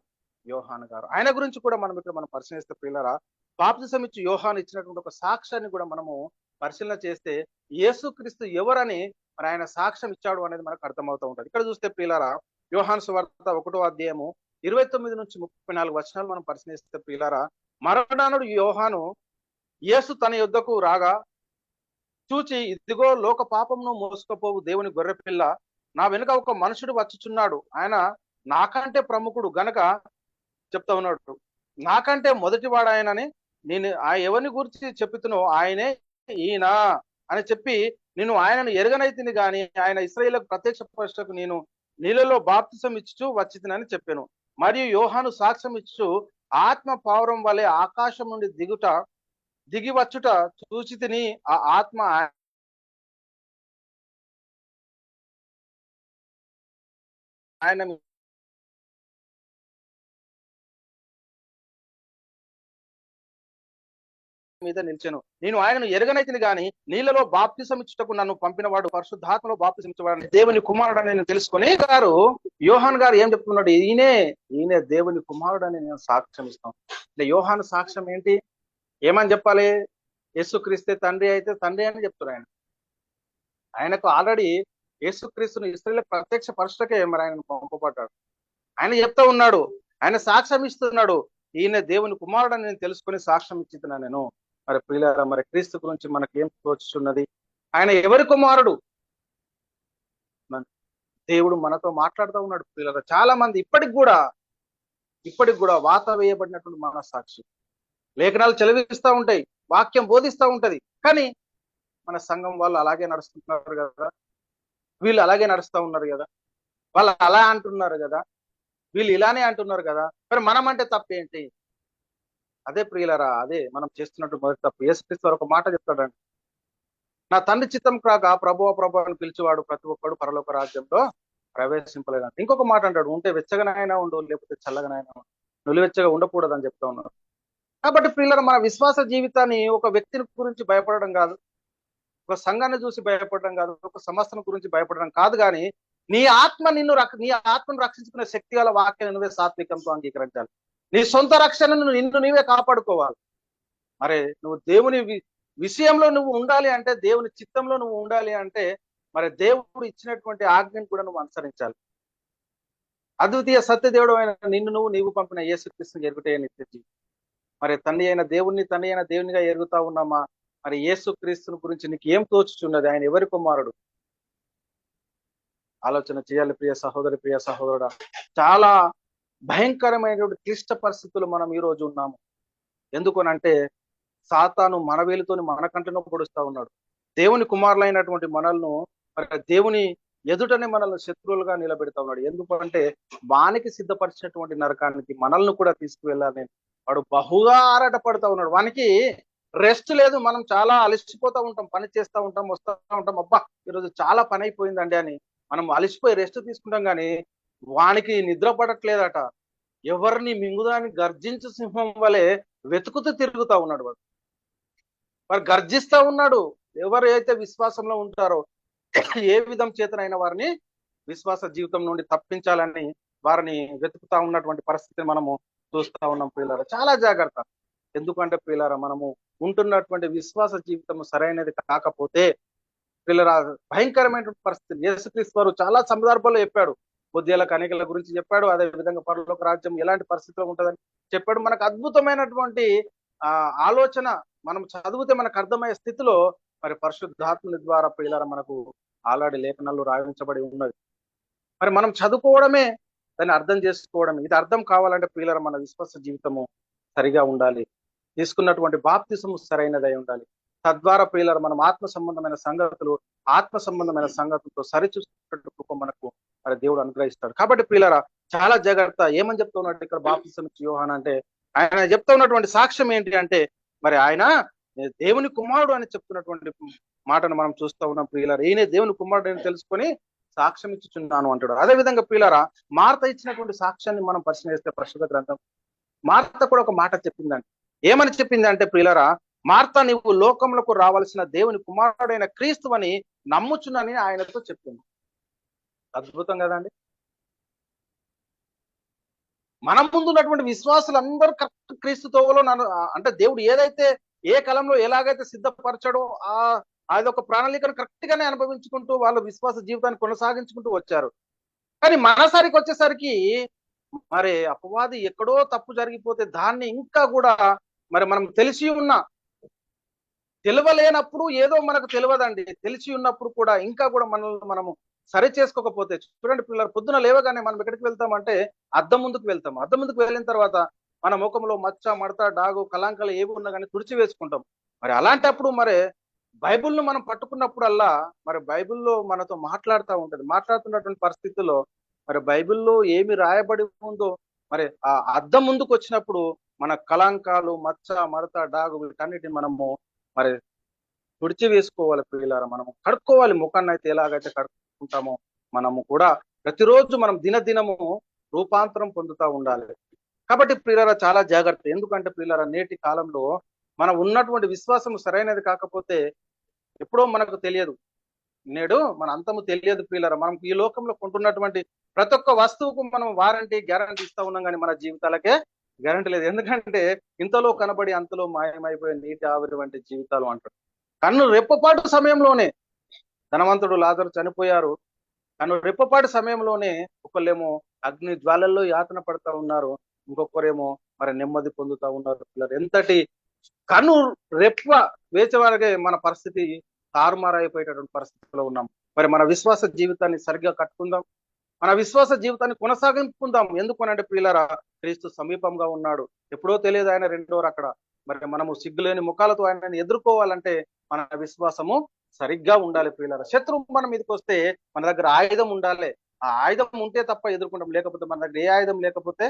యోహాను గారు. ఆయన గురించి కూడా మనం ఇక్కడ మనం పరిశీలిస్తే ప్రియులారా, బాప్తిసమిచ్చు యోహాను ఇచ్చినటువంటి ఒక సాక్ష్యాన్ని కూడా మనము పరిశీలన చేస్తే యేసుక్రీస్తు ఎవరని మరి ఆయన సాక్ష్యం ఇచ్చాడు అనేది మనకు అర్థమవుతూ ఉంటుంది. ఇక్కడ చూస్తే ప్రియులారా, యోహాను సువార్త 1వ అధ్యాయము 29 నుంచి 34 వచనాలు మనం పరిశీలిస్తే ప్రియులారా, మరణానుడు యోహాను యేసు తన యుద్ధకు రాగా చూచి, ఇదిగో లోక పాపమును మోసుకపోవు దేవుని గొర్రెపిల్ల, నా వెనుక ఒక మనుషుడు వచ్చుచున్నాడు, ఆయన నాకంటే ప్రముఖుడు గనక చెప్తా ఉన్నాడు, నాకంటే మొదటివాడు ఆయనని నేను ఎవరిని గురించి చెప్పుతునో ఆయనే ఈయన అని చెప్పి నేను ఆయనను ఎరగనైతిని గాని ఆయన ఇశ్రాయేలుకు ప్రత్యక్షపరచుటకు నేను నీళ్ళలో బాప్తిసం ఇచ్చుచు వచ్చితినని చెప్పాను. మరియు యోహాను సాక్ష్యం ఇచ్చుచు ఆత్మ పావురం వలె ఆకాశం నుండి దిగి వచ్చుట చూచితిని. ఆ ఆత్మ ఆయన మీద నిలిచాను. నేను ఆయనను ఎరగనైతిని గాని నీళ్ళలో బాప్తిసం ఇచ్చుటకు నన్ను పంపినవాడు పరిశుద్ధాత్మలో బాప్తిసం ఇచ్చేవాడు దేవుని కుమారుడు అని నేను తెలుసుకొని గారు యోహాన్ గారు ఏం చెప్తున్నాడు, ఈయనే దేవుని కుమారుడు అని నేను సాక్ష్యం ఇస్తాను. అంటే యోహాను సాక్ష్యం ఏంటి, ఏమని చెప్పాలి? యేసుక్రీస్తే తండ్రి అయితే తండ్రి అని చెప్తున్నాడు. ఆయనకు ఆల్రెడీ యేసుక్రీస్తును ఇశ్రాయేలు ప్రత్యక్ష పరచుటకే మరి ఆయన పంపబడ్డాడు. ఆయన చెప్తా ఉన్నాడు, ఆయన సాక్ష్యం ఇస్తున్నాడు, ఈయన దేవుని కుమారుడు అని నేను తెలుసుకొని సాక్ష్యం ఇచ్చితున్నా నేను. మరి ప్రియులారా, మరి క్రీస్తు గురించి మనకి ఏం తోచుచున్నది? ఆయన ఎవరి కుమారుడు? దేవుడు మనతో మాట్లాడుతూ ఉన్నాడు ప్రియులారా. చాలా మంది ఇప్పటికి కూడా వాత వేయబడినటువంటి మన సాక్షి లేఖనాలు చెలవిస్తూ ఉంటాయి, వాక్యం బోధిస్తూ ఉంటది, కానీ మన సంఘం వాళ్ళు అలాగే నడుస్తున్నారు కదా, వీళ్ళు అలాగే నడుస్తూ ఉన్నారు కదా, వాళ్ళు అలా అంటున్నారు కదా, వీళ్ళు ఇలానే అంటున్నారు కదా, మరి మనం అంటే తప్పేంటి? అదే ప్రియులరా, అదే మనం చేస్తున్నట్టు మొదటి తప్పు. యేసుక్రీస్తు ఒక మాట చెప్తాడండి, నా తండ్రి చిత్తం కాక ప్రభు అని పిలిచేవాడు ప్రతి ఒక్కడు పరలోక రాజ్యంలో ప్రవేశింపలేదంట. ఇంకొక మాట అంటాడు, ఉంటే వెచ్చగానైనా ఉండు, లేకపోతే చల్లగానైనా ఉండు, నులివెచ్చగా ఉండకూడదు అని చెప్తా ఉన్నారు. కాబట్టి ప్రియులరా, మన విశ్వాస జీవితాన్ని ఒక వ్యక్తిని గురించి భయపడడం కాదు, ఒక సంఘాన్ని చూసి భయపడడం కాదు, ఒక సమస్యను గురించి భయపడడం కాదు, కానీ నీ ఆత్మను రక్షించుకునే శక్తి గల వాక్యాన్ని నువ్వే సాత్వికంతో అంగీకరించాలి. నీ సొంత రక్షణను నిన్ను నీవే కాపాడుకోవాలి. మరి నువ్వు దేవుని విషయంలో నువ్వు ఉండాలి అంటే, దేవుని చిత్తంలో నువ్వు ఉండాలి అంటే, మరి దేవుడు ఇచ్చినటువంటి ఆజ్ఞను కూడా నువ్వు అనుసరించాలి. అద్వితీయ సత్యదేవుడు అయిన నీవు పంపిన యేసుక్రీస్తుని ఎరుగుటే నిత్య. మరి తండ్రి అయిన దేవునిగా ఎరుగుతా ఉన్నామా? మరి యేసుక్రీస్తుని గురించి నీకు ఏం తోచుచున్నది? ఆయన ఎవరి కుమారుడు? ఆలోచన చేయాలి ప్రియ సహోదరుడా. చాలా భయంకరమైనటువంటి క్లిష్ట పరిస్థితులు మనం ఈ రోజు ఉన్నాము. ఎందుకనంటే సాతాను మన వేలుతోని మన కంటను పొడుస్తా ఉన్నాడు. దేవుని కుమారులైనటువంటి మనల్ని మరి దేవుని ఎదుటనే మనల్ని శత్రువులుగా నిలబెడతా ఉన్నాడు. ఎందుకంటే వానికి సిద్ధపరిచినటువంటి నరకానికి మనల్ని కూడా తీసుకువెళ్ళాలని వాడు బహుగా ఆరాట పడుతూ ఉన్నాడు. వానికి రెస్ట్ లేదు. మనం చాలా అలసిపోతూ ఉంటాం, పని చేస్తూ ఉంటాం, వస్తూ ఉంటాం, అబ్బా ఈరోజు చాలా పని అయిపోయిందండి అని మనం అలసిపోయి రెస్ట్ తీసుకుంటాం, కానీ వానికి నిద్ర పడట్లేదట. ఎవరిని మింగుదాన్ని గర్జించు సింహం వలె వెతుకుతూ తిరుగుతా ఉన్నాడు వాడు గర్జిస్తా ఉన్నాడు. ఎవరైతే విశ్వాసంలో ఉంటారో ఏ విధం చేతనైన వారిని విశ్వాస జీవితం నుండి తప్పించాలని వారిని వెతుకుతా ఉన్నటువంటి పరిస్థితిని మనము చూస్తా ఉన్నాం ప్రియులారా. చాలా జాగ్రత్త. ఎందుకంటే ప్రియులారా, మనము ఉంటున్నటువంటి విశ్వాస జీవితం సరైనది కాకపోతే ప్రియులారా, భయంకరమైనటువంటి పరిస్థితి. యేసుక్రీస్తు వారు చాలా సందర్భాల్లో చెప్పాడు, బుద్ధిల కనికల గురించి చెప్పాడు, అదే విధంగా పరలోక రాజ్యం ఎలాంటి పరిస్థితిలో ఉంటుందని చెప్పాడు. మనకు అద్భుతమైనటువంటి ఆలోచన మనం చదివితే మనకు అర్థమయ్యే స్థితిలో మరి పరిశుద్ధాత్మని ద్వారా ప్రియులారా మనకు ఆల్రెడీ లేఖనాల్లో రాయించబడి ఉన్నది. మరి మనం చదువుకోవడమే, దాన్ని అర్థం చేసుకోవడమే. ఇది అర్థం కావాలంటే ప్రియులారా మన విశ్వాస జీవితము సరిగా ఉండాలి, తీసుకున్నటువంటి బాప్తిసము సరైనదై ఉండాలి. తద్వారా ప్రియులారా మనం ఆత్మ సంబంధమైన సంగతులతో సరిచూసేటట్టు కృప మనకు మరి దేవుడు అనుగ్రహిస్తాడు. కాబట్టి ప్రియులారా చాలా జాగ్రత్త. ఏమని చెప్తా ఉన్నట్టు ఇక్కడ బాప్తిసం ఇచ్చే యోహాను అంటే, ఆయన చెప్తా ఉన్నటువంటి సాక్ష్యం ఏంటి అంటే, మరి ఆయన దేవుని కుమారుడు అని చెప్తున్నటువంటి మాటను మనం చూస్తూ ఉన్నాం ప్రియులారా. ఈయనే దేవుని కుమారుడు అని తెలుసుకొని సాక్ష్యం ఇచ్చుచున్నాను అంటాడు. అదే విధంగా ప్రియులారా మార్త ఇచ్చినటువంటి సాక్ష్యాన్ని మనం పరిశీలన చేస్తే పరిశుద్ధ గ్రంథం మార్త కూడా ఒక మాట చెప్పిందండి. ఏమని చెప్పింది అంటే ప్రియులారా, మార్త నీవు లోకములకు రావాల్సిన దేవుని కుమారుడైన క్రీస్తు అని నమ్ముచున్నని ఆయనతో చెప్పింది. అద్భుతం కదండి. మనం ముందున్నటువంటి విశ్వాసులందరూ కరెక్ట్ క్రీస్తుతోలో అంటే దేవుడు ఏదైతే ఏ కాలంలో ఎలాగైతే సిద్ధపరచడో అదొక ప్రణాళికను కరెక్ట్ గానే అనుభవించుకుంటూ వాళ్ళ విశ్వాస జీవితాన్ని కొనసాగించుకుంటూ వచ్చారు. కానీ మనసరికి వచ్చేసరికి మరి అపవాది ఎక్కడో తప్పు జరిగిపోతే దాన్ని ఇంకా కూడా మరి మనం తెలియలేనప్పుడు ఏదో మనకు తెలియదండి, తెలిసి ఉన్నప్పుడు కూడా ఇంకా కూడా మనము సరి చేసుకోకపోతే, చూడండి పిల్లలు, పొద్దున లేవగానే మనం ఎక్కడికి వెళ్తామంటే అద్దం ముందుకు వెళ్తాం. అద్దం ముందుకు వెళ్ళిన తర్వాత మన ముఖంలో మచ్చ మడత డాగు కలాంకలు ఏవి ఉన్నా కానీ తుడిచి వేసుకుంటాం. మరి అలాంటప్పుడు మరి బైబిల్ను మనం పట్టుకున్నప్పుడల్లా మరి బైబిల్లో మనతో మాట్లాడుతూ ఉంటది. మాట్లాడుతున్నటువంటి పరిస్థితుల్లో మరి బైబిల్లో ఏమి రాయబడి ఉందో మరి ఆ అద్దం ముందుకు వచ్చినప్పుడు మన కళంకాలు మచ్చ మడత డాగు వీటన్నిటిని మనము మరి తుడిచి వేసుకోవాలి ప్రియులారా. మనము కడుక్కోవాలి ముఖాన్ని అయితే ఎలాగైతే కడుక్కుంటామో మనము కూడా ప్రతిరోజు మనం దినదినము రూపాంతరం పొందుతూ ఉండాలి. కాబట్టి ప్రియులారా చాలా జాగ్రత్త. ఎందుకంటే ప్రియులారా నేటి కాలంలో మనం ఉన్నటువంటి విశ్వాసం సరైనది కాకపోతే ఎప్పుడో మనకు తెలియదు. నేడు మన అంతము తెలియదు ప్రియులారా. మనం ఈ లోకంలో కొంటున్నటువంటి ప్రతి ఒక్క వస్తువుకు మనం వారంటీ గ్యారంటీ ఇస్తా ఉన్నాం, కానీ మన జీవితాలకే గ్యారంటీ లేదు. ఎందుకంటే ఇంతలో కనబడి అంతలో మాయమైపోయే నీటి ఆవిరి వంటి జీవితాలు అంటారు. కన్ను రెప్పపాటు సమయంలోనే ధనవంతుడు లాజరు చనిపోయారు. కన్ను రెప్పపాటు సమయంలోనే ఒకళ్ళేమో అగ్ని జ్వాలల్లో యాతన పడతా ఉన్నారు, ఇంకొకరేమో మరి నెమ్మది పొందుతా ఉన్నారు. ఎంతటి కన్ను రెప్ప వేచేవారిగా మన పరిస్థితి తారుమారైపోయేటటువంటి పరిస్థితిలో ఉన్నాం. మరి మన విశ్వాస జీవితాన్ని సరిగ్గా కట్టుకుందాం, మన విశ్వాస జీవితాన్ని కొనసాగింపుకుందాం. ఎందుకు అంటే ప్రియులారా క్రీస్తు సమీపంగా ఉన్నాడు. ఎప్పుడో తెలియదు ఆయన రెండో అక్కడ. మరి మనము సిగ్గులేని ముఖాలతో ఆయనని ఎదుర్కోవాలంటే మన విశ్వాసము సరిగ్గా ఉండాలి ప్రియులారా. శత్రువు మన మీదకి వస్తే మన దగ్గర ఆయుధం ఉండాలి. ఆ ఆయుధం ఉంటే తప్ప ఎదుర్కొంటాం, లేకపోతే మన దగ్గర ఏ ఆయుధం లేకపోతే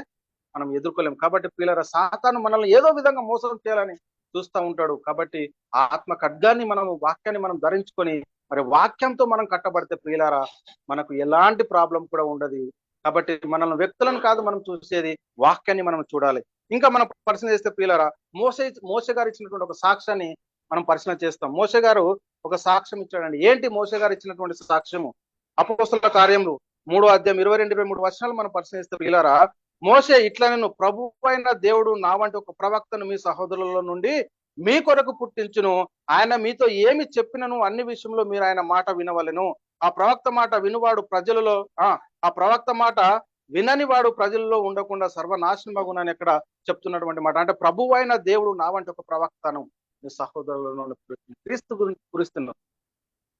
మనం ఎదుర్కోలేం. కాబట్టి ప్రియులారా సాతాను మనల్ని ఏదో విధంగా మోసం చేయాలని చూస్తూ ఉంటాడు. కాబట్టి ఆ ఆత్మ ఖడ్గాన్ని వాక్యాన్ని మనం ధరించుకొని మరి వాక్యంతో మనం కట్టబడితే ప్రియులారా మనకు ఎలాంటి ప్రాబ్లం కూడా ఉండదు. కాబట్టి మనల్ని వ్యక్తులను కాదు మనం చూసేది, వాక్యాన్ని మనం చూడాలి. ఇంకా మనం పరిశీలన చేస్తే ప్రియులారా మోసే గారు ఇచ్చినటువంటి ఒక సాక్ష్యాన్ని మనం పరిశీలన చేస్తాం. మోసే గారు ఒక సాక్ష్యం ఇచ్చాడండి. ఏంటి మోసే గారు ఇచ్చినటువంటి సాక్ష్యము? అపోస్తలుల కార్యములు 3:22-23 మనం పరిశీలిస్తే ప్రియులారా మోసే ఇట్లా నేను ప్రభు అయిన దేవుడు నా వంటి ఒక ప్రవక్తను మీ సహోదరుల నుండి మీ కొరకు పుట్టించును, ఆయన మీతో ఏమి చెప్పినను అన్ని విషయంలో మీరు ఆయన మాట వినవలెను. ఆ ప్రవక్త మాట వినువాడు ప్రజలలో ఆ ప్రవక్త మాట వినని వాడు ప్రజల్లో ఉండకుండా సర్వనాశనమగునని ఎక్కడ చెప్తున్నటువంటి మాట. అంటే ప్రభు అయిన దేవుడు నా వంటి ఒక ప్రవక్తను మీ సహోదరులను క్రీస్తు గురించి కురిస్తున్నాం.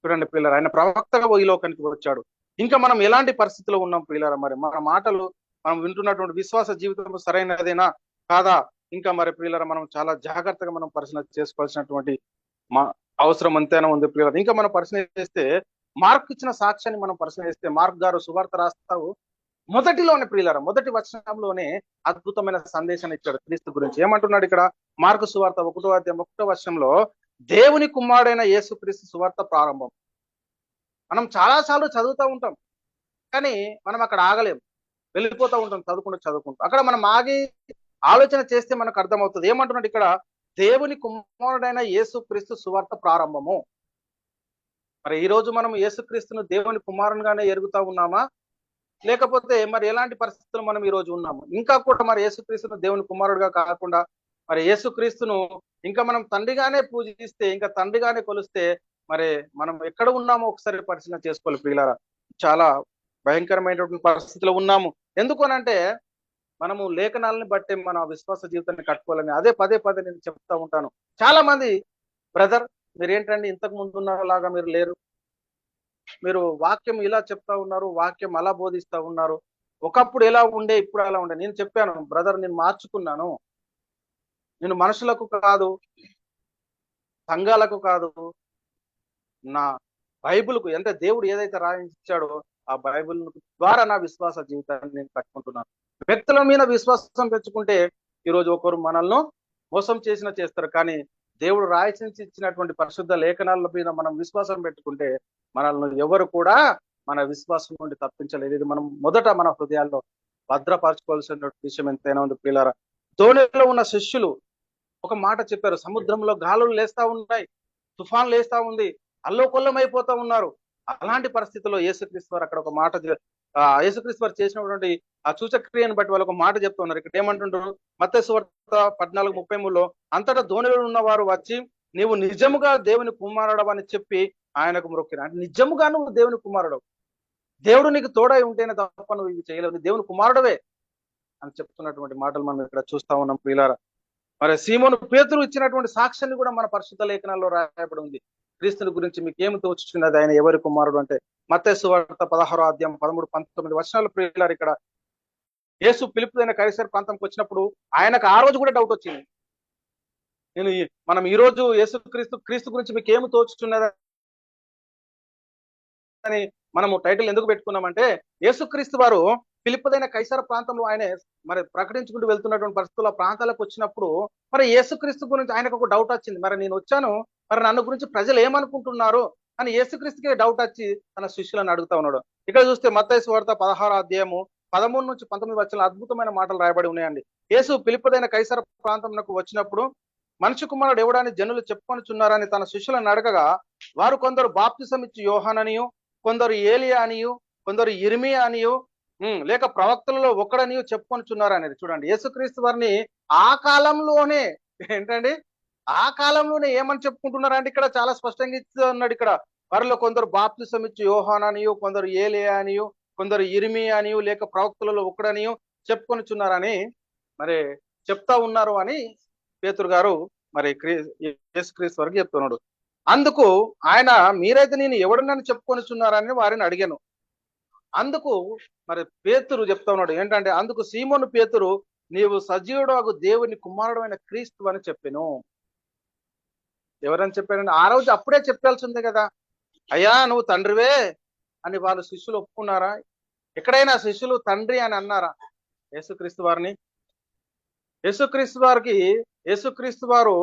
చూడండి పిల్లలు, ఆయన ప్రవక్తగా ఈ లోకానికి వచ్చాడు. ఇంకా మనం ఎలాంటి పరిస్థితిలో ఉన్నాం పిల్లరా? మరి మన మాటలు మనం వింటున్నటువంటి విశ్వాస జీవితం సరైనదేనా కాదా? ఇంకా మరి ప్రియులారా మనం చాలా జాగ్రత్తగా మనం పరిశీలన చేసుకోవాల్సినటువంటి అవసరం అంతేనా ఉంది ప్రియులారా. ఇంకా మనం పరిశీలన చేస్తే మార్క్ ఇచ్చిన సాక్ష్యాన్ని మనం పరిశీలన చేస్తే మార్క్ గారు సువార్త రాస్తావు మొదటిలోనే ప్రియులారా మొదటి వచనంలోనే అద్భుతమైన సందేశాన్ని ఇచ్చాడు క్రీస్తు గురించి. ఏమంటున్నాడు ఇక్కడ? మార్కు సువార్త 1:1 దేవుని కుమారుడైన యేసుక్రీస్తు సువార్త ప్రారంభం. మనం చాలా సార్లు చదువుతూ ఉంటాం, కానీ మనం అక్కడ ఆగలేం, వెళ్ళిపోతూ ఉంటాం చదువుకుంటూ. అక్కడ మనం ఆగి ఆలోచన చేస్తే మనకు అర్థమవుతుంది. ఏమంటున్నాడు ఇక్కడ? దేవుని కుమారుడైన యేసుక్రీస్తు సువార్త ప్రారంభము. మరి ఈ రోజు మనం యేసుక్రీస్తును దేవుని కుమారునిగానే ఎరుగుతా ఉన్నామా, లేకపోతే మరి ఎలాంటి పరిస్థితులు మనం ఈ రోజు ఉన్నాము? ఇంకా కూడా మరి యేసుక్రీస్తును దేవుని కుమారుడుగా కాకుండా మరి యేసుక్రీస్తును ఇంకా మనం తండ్రిగానే పూజిస్తే, ఇంకా తండ్రిగానే కొలిస్తే మరి మనం ఎక్కడ ఉన్నామో ఒకసారి పరిశీలన చేసుకోవాలి ప్రియులారా. చాలా భయంకరమైనటువంటి పరిస్థితిలో ఉన్నాము. ఎందుకు అనంటే మనము లేఖనాలని బట్టి మన విశ్వాస జీవితాన్ని కట్టుకోవాలని అదే పదే నేను చెప్తా ఉంటాను. చాలా మంది బ్రదర్ మీరేంటండి ఇంతకు ముందు ఉన్నలాగా మీరు లేరు, మీరు వాక్యం ఇలా చెప్తా ఉన్నారు, వాక్యం అలా బోధిస్తా ఉన్నారు, ఒకప్పుడు ఎలా ఉండే ఇప్పుడు అలా ఉండే. నేను చెప్పాను బ్రదర్, నేను మార్చుకున్నాను. నేను మనుషులకు కాదు, సంఘాలకు కాదు, నా బైబిల్కు అంటే దేవుడు ఏదైతే రాయించాడో ఆ బైబిల్ ద్వారా నా విశ్వాస జీవితాన్ని నేను కట్టుకుంటున్నాను. వ్యక్తుల మీద విశ్వాసం పెంచుకుంటే ఈరోజు ఒకరు మనల్ని మోసం చేస్తారు, కానీ దేవుడు రాయించి ఇచ్చినటువంటి పరిశుద్ధ లేఖనాల మీద మనం విశ్వాసం పెట్టుకుంటే మనల్ని ఎవరు కూడా మన విశ్వాసం నుండి తప్పించలేదు. ఇది మనం మొదట మన హృదయాల్లో భద్రపరచుకోవాల్సిన విషయం ఎంతైనా ఉంది ప్రియులారా. ధోనిలో ఉన్న శిష్యులు ఒక మాట చెప్పారు, సముద్రంలో గాలులు లేస్తా ఉన్నాయి, తుఫాన్ లేస్తా ఉంది, అల్లోకొల్లం అయిపోతా ఉన్నారు. అలాంటి పరిస్థితుల్లో యేసుక్రీస్తు వారు అక్కడ ఒక మాట యేసుక్రీస్తు వారు చేసినటువంటి ఆ సూచక్రియను బట్టి వాళ్ళు ఒక మాట చెప్తా ఉన్నారు. ఇక్కడ ఏమంటుంటారు? మత్తయి సువార్త 14:33 అంతటా ధోనిలో ఉన్నవారు వచ్చి నీవు నిజముగా దేవుని కుమారుడవు అని చెప్పి ఆయనకు మొక్కిన. అంటే నిజముగా నువ్వు దేవుని కుమారుడవు, దేవుడు నీకు తోడై ఉంటేనే తప్ప నువ్వు ఇవి చేయలేవు, దేవుని కుమారుడవే అని చెప్తున్నటువంటి మాటలు మనం ఇక్కడ చూస్తా ఉన్నాం ప్రియులారా. మరి సీమోను పేతురు ఇచ్చినటువంటి సాక్ష్యాన్ని కూడా మన పరిశుద్ధ లేఖనాల్లో రాయబడి ఉంది. క్రీస్తుని గురించి మీకు ఏమి తోచుచున్నది, ఆయన ఎవరి కుమారుడు అంటే? మత్తయి సువార్త 16:13-19 ప్రియులారా ఇక్కడ యేసు పిలుపుదైన కైసర్ ప్రాంతంకి వచ్చినప్పుడు ఆయనకు ఆ రోజు కూడా డౌట్ వచ్చింది. మనం ఈ రోజు క్రీస్తు గురించి మీకు ఏమి తోచుతున్నదని మనము టైటిల్ ఎందుకు పెట్టుకున్నామంటే, యేసుక్రీస్తు వారు పిలుపుదైన కైసర ప్రాంతంలో ఆయన మరి ప్రకటించుకుంటూ వెళ్తున్నటువంటి పరిస్థితుల్లో ప్రాంతాలకు వచ్చినప్పుడు మరి యేసుక్రీస్తు గురించి ఆయనకు ఒక డౌట్ వచ్చింది. మరి నేను వచ్చాను, మరి నన్ను గురించి ప్రజలు ఏమనుకుంటున్నారు అని యేసుక్రీస్తుకే డౌట్ వచ్చి తన శిష్యులను అడుగుతా ఉన్నాడు. ఇక్కడ చూస్తే మత్తయి సువార్త 16వ అధ్యాయము 13 నుంచి 19 వచనాలు అద్భుతమైన మాటలు రాయబడి ఉన్నాయండి. యేసు పిలుపుదైన కైసర ప్రాంతంకు వచ్చినప్పుడు మనిషి కుమారుడు ఎవడని జనులు చెప్పుకొనుచున్నారని తన శిష్యులను అడగగా, వారు కొందరు బాప్తిసం ఇచ్చి యోహాననియు, కొందరు ఏలియా అనియు, కొందరు ఇర్మియా అనియు, లేక ప్రవక్తలలో ఒకడనియు చెప్పుకొనుచున్నారు అనేది. చూడండి, యేసుక్రీస్తు వారిని ఆ కాలంలోనే ఏంటండి, ఆ కాలంలోనే ఏమని చెప్పుకుంటున్నారంటే ఇక్కడ చాలా స్పష్టంగా ఇస్తూ ఉన్నాడు. ఇక్కడ వారిలో కొందరు బాప్తిసం ఇచ్చి యోహాననియు, కొందరు ఏలియా అనియు, కొందరు ఇర్మియా అనియు, లేక ప్రవక్తలలో ఒకడనియు చెప్పుకొనుచున్నారని మరి చెప్తా ఉన్నారు అని పేతురు గారు మరి యేసుక్రీస్తు వరకు చెప్తున్నాడు. అందుకు ఆయన, మీరైతే నేను ఎవడనని చెప్పుకొనిచున్నారని వారిని అడిగాను. అందుకు మరి పేతురు చెప్తా ఉన్నాడు ఏంటంటే, అందుకు సీమోను పేతురు, నీవు సజీవుడు దేవుని కుమారుడు అయిన క్రీస్తు అని చెప్పాను. ఎవరని చెప్పారండి? ఆ రోజు అప్పుడే చెప్పాల్సిందే కదా, అయ్యా నువ్వు తండ్రివే అని వాళ్ళు శిష్యులు ఒప్పుకున్నారా? ఎక్కడైనా శిష్యులు తండ్రి అని అన్నారా యేసుక్రీస్తు వారిని? యేసుక్రీస్తు వారు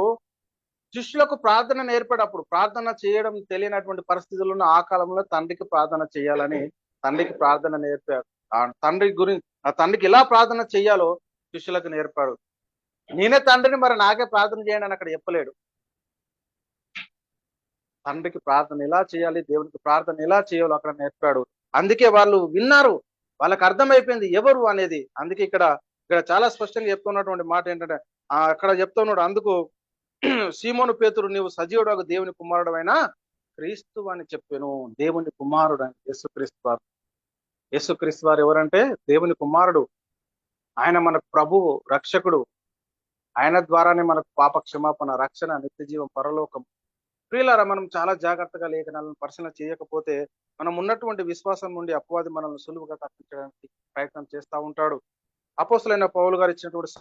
శిష్యులకు ప్రార్థన నేర్పేటప్పుడు ప్రార్థన చేయడం తెలియనటువంటి పరిస్థితుల్లో ఆ కాలంలో తండ్రికి ప్రార్థన చేయాలని తండ్రికి ప్రార్థన నేర్పాడు. ఆ తండ్రికి ఎలా ప్రార్థన చేయాలో శిష్యులకు నేర్పాడు. నేనే తండ్రిని, మరి నాకే ప్రార్థన చేయండి అని అక్కడ చెప్పలేడు. తండ్రికి ప్రార్థన ఎలా చేయాలి, దేవునికి ప్రార్థన ఎలా చేయాలో అక్కడ నేర్పాడు. అందుకే వాళ్ళు విన్నారు, వాళ్ళకి అర్థమైపోయింది ఎవరు అనేది. అందుకే ఇక్కడ చాలా స్పష్టంగా చెప్తున్నటువంటి మాట ఏంటంటే, అక్కడ చెప్తున్నాడు, అందుకు సీమోను పేతురు, నీవు సజీవుడు దేవుని కుమారుడు అయినా క్రీస్తు అని చెప్పాను. దేవుని కుమారుడు అని యేసుక్రీస్తు వారు ఎవరంటే దేవుని కుమారుడు. ఆయన మన ప్రభువు, రక్షకుడు. ఆయన ద్వారానే మనకు పాప క్షమాపణ, రక్షణ, నిత్య జీవం, పరలోకం. ప్రియులారా, మనం చాలా జాగ్రత్తగా లేఖనాలను పరిశీలన చేయకపోతే మనం ఉన్నటువంటి విశ్వాసం నుండి అపవాది మనల్ని సులువుగా తప్పించడానికి ప్రయత్నం చేస్తూ ఉంటాడు. అపోస్తలుడైన పౌలు గారు ఇచ్చినటువంటి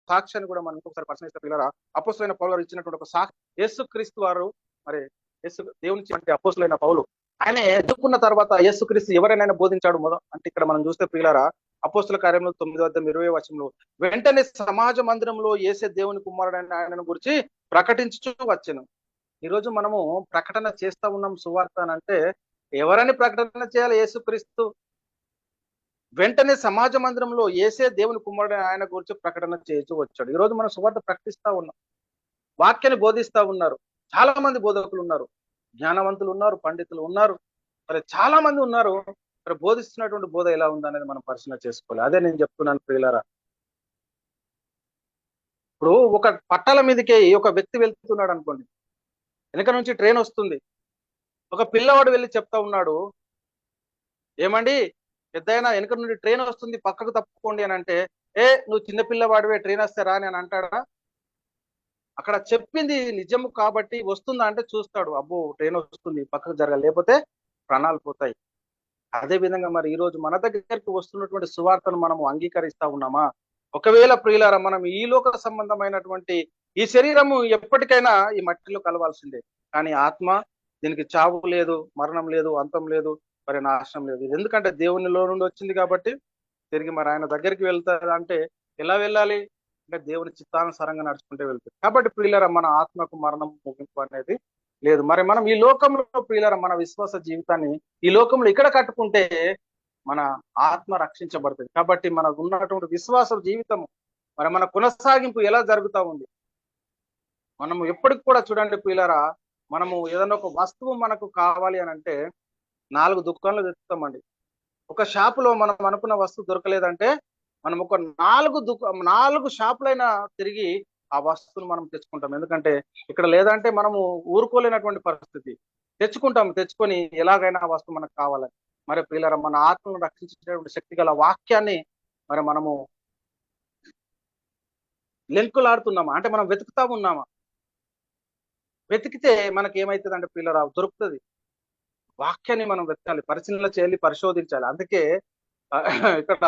సాక్ష్యాన్ని కూడా మనం ఇంకొకసారి పరిశీలిస్తే పిల్లరా, అపోస్తలుడైన పౌలు గారు ఇచ్చినటువంటి ఒక సాక్షి, యేసుక్రీస్తు వారు మరి దేవుని అంటే అపోస్తలుడైన పౌలు ఆయన ఎదుర్కొన్న తర్వాత యేసుక్రీస్తు ఎవరైనా బోధించాడు అంటే ఇక్కడ మనం చూస్తే పిల్లరా, అపోస్తల కార్యంలో 9:20 వచనంలో, వెంటనే సమాజ మందిరంలో యేసే దేవుని కుమారుడైన ఆయనను గురించి ప్రకటించుచూ వచ్చెను. ఈరోజు మనము ప్రకటన చేస్తా ఉన్నాం సువార్త అని అంటే, ఎవరని ప్రకటన చేయాలి? యేసుక్రీస్తు. వెంటనే సమాజ మందిరంలో యేసే దేవుని కుమారుడు ఆయన గురించి ప్రకటన చేస్తూ వచ్చాడు. ఈ రోజు మనం సువార్త ప్రకటిస్తా ఉన్నాం, వాక్యాన్ని బోధిస్తా ఉన్నారు. చాలా మంది బోధకులు ఉన్నారు, జ్ఞానవంతులు ఉన్నారు, పండితులు ఉన్నారు, మరి చాలా మంది ఉన్నారు. మరి బోధిస్తున్నటువంటి బోధ ఎలా ఉందనేది మనం పరిశీలన చేసుకోవాలి. అదే నేను చెప్తున్నాను ప్రియులారా. ఇప్పుడు ఒక పట్టాల మీదకి ఒక వ్యక్తి వెళ్తున్నాడు అనుకోండి, వెనక నుంచి ట్రైన్ వస్తుంది. ఒక పిల్లవాడు వెళ్ళి చెప్తా ఉన్నాడు, ఏమండి పెద్దయినా వెనక నుండి ట్రైన్ వస్తుంది, పక్కకు తప్పుకోండి అని అంటే, నువ్వు చిన్న పిల్లవాడివే, ట్రైన్ వస్తే రా అని అంటాడా? అక్కడ చెప్పింది నిజము కాబట్టి వస్తుందా అంటే చూస్తాడు, అబ్బో ట్రైన్ వస్తుంది, పక్కకు జరగాలి, లేకపోతే ప్రాణాలు పోతాయి. అదే విధంగా మరి ఈ రోజు మన దగ్గరికి వస్తున్నటువంటి సువార్తను మనము అంగీకరిస్తా ఉన్నామా? ఒకవేళ ప్రియులారా, మనం ఈ లోక సంబంధమైనటువంటి ఈ శరీరము ఎప్పటికైనా ఈ మట్టిలో కలవాల్సిందే, కానీ ఆత్మ, దీనికి చావు లేదు, మరణం లేదు, అంతం లేదు, మరి నాశనం లేదు. ఇది ఎందుకంటే దేవునిలో నుండి వచ్చింది కాబట్టి తిరిగి మరి ఆయన దగ్గరికి వెళ్తారు. అంటే ఎలా వెళ్ళాలి అంటే దేవుని చిత్తానుసారంగా నడుచుకుంటే వెళ్తుంది. కాబట్టి ప్రియులారా, మన ఆత్మకు మరణం ముగింపు అనేది లేదు. మరి మనం ఈ లోకంలో ప్రియులారా మన విశ్వాస జీవితాన్ని ఈ లోకంలో ఇక్కడ కట్టుకుంటే మన ఆత్మ రక్షించబడుతుంది. కాబట్టి మనకు ఉన్నటువంటి విశ్వాస జీవితం మరి మన కొనసాగింపు ఎలా జరుగుతూ ఉంది? మనము ఎప్పటికి కూడా చూడండి ప్రియులారా, మనము ఏదైనా ఒక వస్తువు మనకు కావాలి అని అంటే 4 దుకాణాలు తెస్తామండి. ఒక షాపులో మనం అనుకున్న వస్తువు దొరకలేదంటే మనం ఒక 4 షాపులైనా తిరిగి ఆ వస్తువును మనం తెచ్చుకుంటాం. ఎందుకంటే ఇక్కడ లేదంటే మనము ఊరుకోలేనటువంటి పరిస్థితి. తెచ్చుకొని ఎలాగైనా ఆ వస్తువు మనకు కావాలని. మరి ప్రియులారా, మన ఆత్మను రక్షించేటువంటి శక్తి గల వాక్యాన్ని మరి మనము లెంకులాడుతున్నామా? అంటే మనం వెతుకుతా ఉన్నామా? వెతికితే మనకి ఏమైతుంది అంటే పిల్లరా దొరుకుతుంది. వాక్యాన్ని మనం వెతకాలి, పరిశీలన చేయాలి, పరిశోధించాలి. అందుకే ఇక్కడ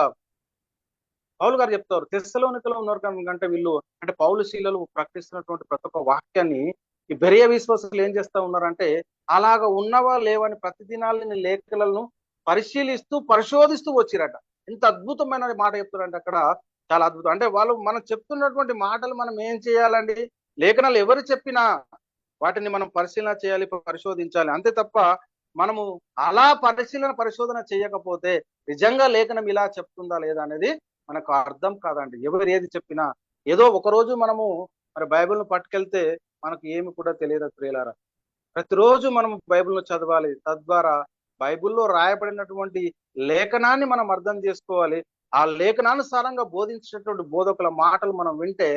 పౌలు గారు చెప్తారు, తెస్సలోనికలో ఉన్నారు కంటే వీళ్ళు అంటే పౌలు శీలలు ప్రకటిస్తున్నటువంటి ప్రతి ఒక్క వాక్యాన్ని ఈ బెరియ విశ్వాసులు ఏం చేస్తా ఉన్నారంటే అలాగ ఉన్నవా లేవని ప్రతి దినాలని లేఖలను పరిశీలిస్తూ పరిశోధిస్తూ వచ్చిరట. ఎంత అద్భుతమైన మాట చెప్తారంటే అక్కడ, చాలా అద్భుతం. అంటే వాళ్ళు మనం చెప్తున్నటువంటి మాటలు మనం ఏం చేయాలండి? లేఖనాలు ఎవరు చెప్పినా వాటిని మనం పరిశీలన చేయాలి, పరిశోధించాలి. అంతే తప్ప మనము అలా పరిశోధన చేయకపోతే నిజంగా లేఖనం ఇలా చెప్తుందా లేదా అనేది మనకు అర్థం కాదండి. ఎవరు ఏది చెప్పినా ఏదో ఒక రోజు మనము మరి బైబిల్ను పట్టుకెళ్తే మనకు ఏమి కూడా తెలియదు ప్రియులారా. ప్రతిరోజు మనం బైబిల్ను చదవాలి. తద్వారా బైబిల్లో రాయబడినటువంటి లేఖనాన్ని మనం అర్థం చేసుకోవాలి. ఆ లేఖనానుసారంగా బోధించినటువంటి బోధకుల మాటలు మనం వింటే